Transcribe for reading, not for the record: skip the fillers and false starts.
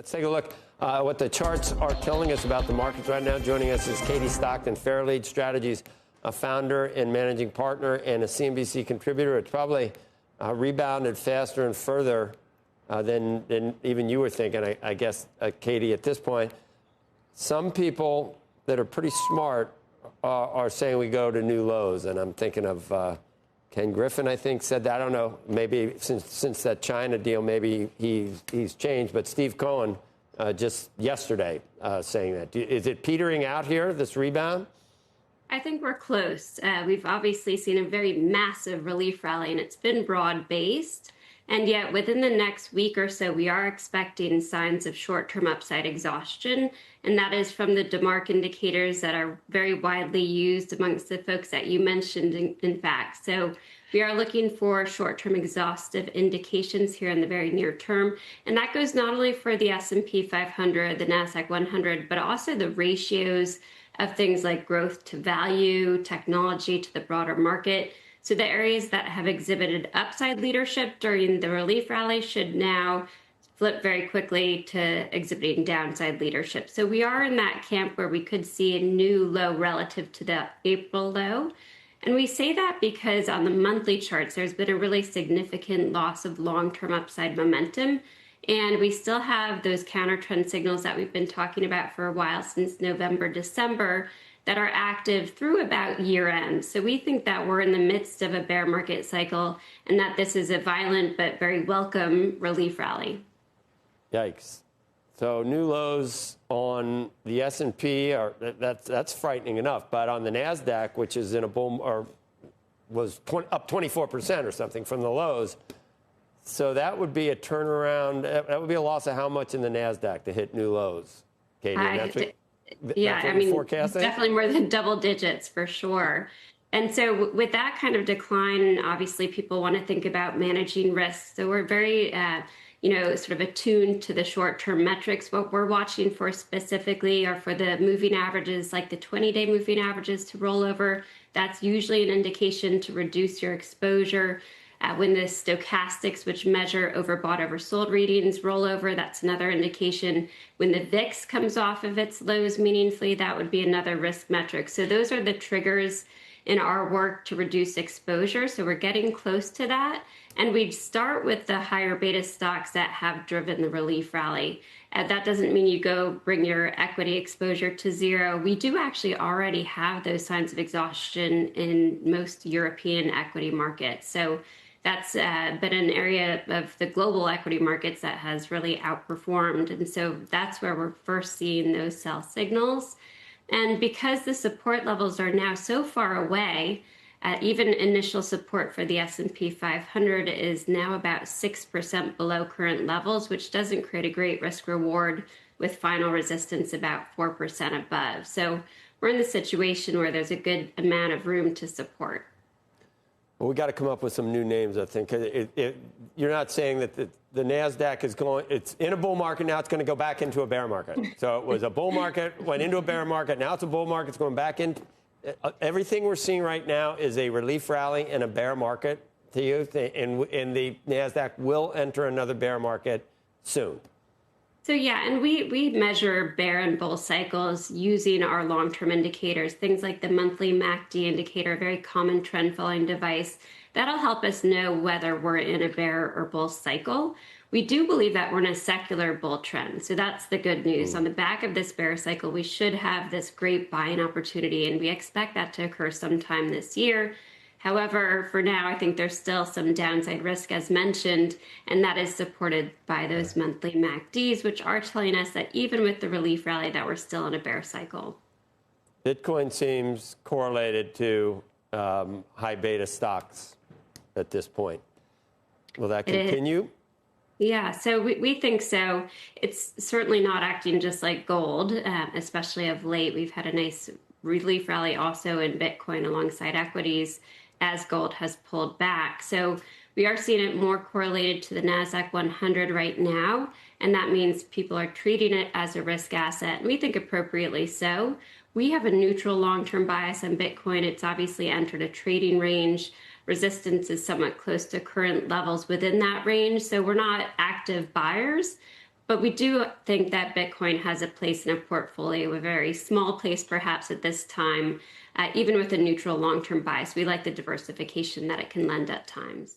Let's take a look at what the charts are telling us about the markets right now. Joining us is Katie Stockton, Fairlead Strategies, a founder and managing partner and a CNBC contributor. It's probably rebounded faster and further than even you were thinking, I guess, Katie, at this point. Some people that are pretty smart are saying we go to new lows, and I'm thinking of Ken Griffin, I think, said that. I don't know, maybe since that China deal, maybe he's changed. But Steve Cohen just yesterday saying that. Is it petering out here, this rebound? I think we're close. We've obviously seen a very massive relief rally, and it's been broad-based. And yet within the next week or so, we are expecting signs of short-term upside exhaustion. And that is from the DeMark indicators that are very widely used amongst the folks that you mentioned, in fact. So we are looking for short-term exhaustive indications here in the very near term. And that goes not only for the S&P 500, the NASDAQ 100, but also the ratios of things like growth to value, technology to the broader market. So the areas that have exhibited upside leadership during the relief rally should now flip very quickly to exhibiting downside leadership. So we are in that camp where we could see a new low relative to the April low. And we say that because on the monthly charts, there's been a really significant loss of long-term upside momentum. And we still have those counter trend signals that we've been talking about for a while, since November, December, that are active through about year end. So we think that we're in the midst of a bear market cycle and that this is a violent but very welcome relief rally. Yikes. So new lows on the S&P that's frightening enough, but on the NASDAQ, which is in a bull, or was up 24% or something from the lows. So that would be a turnaround. That would be a loss of how much in the NASDAQ to hit new lows, Katie? Yeah, I mean, definitely more than double digits for sure. And so with that kind of decline, obviously people want to think about managing risks. So we're very, sort of attuned to the short-term metrics. What we're watching for specifically are for the moving averages, like the 20-day moving averages to roll over. That's usually an indication to reduce your exposure. When the stochastics, which measure overbought, oversold readings, roll over, that's another indication. When the VIX comes off of its lows meaningfully, that would be another risk metric. So those are the triggers in our work to reduce exposure. So we're getting close to that. And we'd start with the higher beta stocks that have driven the relief rally. That doesn't mean you go bring your equity exposure to zero. We do actually already have those signs of exhaustion in most European equity markets. So that's been an area of the global equity markets that has really outperformed. And so that's where we're first seeing those sell signals. And because the support levels are now so far away, even initial support for the S&P 500 is now about 6% below current levels, which doesn't create a great risk reward, with final resistance about 4% above. So we're in the situation where there's a good amount of room to support. Well, we got to come up with some new names, I think. You're not saying that the NASDAQ is going, it's in a bull market, now it's going to go back into a bear market. So it was a bull market, went into a bear market, now it's a bull market, it's going back in. Everything we're seeing right now is a relief rally and a bear market to you, and the NASDAQ will enter another bear market soon. So yeah, and we measure bear and bull cycles using our long-term indicators, things like the monthly MACD indicator, a very common trend-following device. That'll help us know whether we're in a bear or bull cycle. We do believe that we're in a secular bull trend, so that's the good news. On the back of this bear cycle, we should have this great buying opportunity, and we expect that to occur sometime this year. However, for now, I think there's still some downside risk, as mentioned, and that is supported by those monthly MACDs, which are telling us that even with the relief rally, that we're still in a bear cycle. Bitcoin seems correlated to high beta stocks at this point. Will that continue? Yeah, so we think so. It's certainly not acting just like gold, especially of late. We've had a nice relief rally also in Bitcoin alongside equities as gold has pulled back. So we are seeing it more correlated to the NASDAQ 100 right now, and that means people are treating it as a risk asset, and we think appropriately so. We have a neutral long-term bias on Bitcoin. It's obviously entered a trading range. Resistance is somewhat close to current levels within that range, so we're not active buyers, But we do think that Bitcoin has a place in a portfolio, a very small place perhaps at this time, even with a neutral long-term bias. We like the diversification that it can lend at times.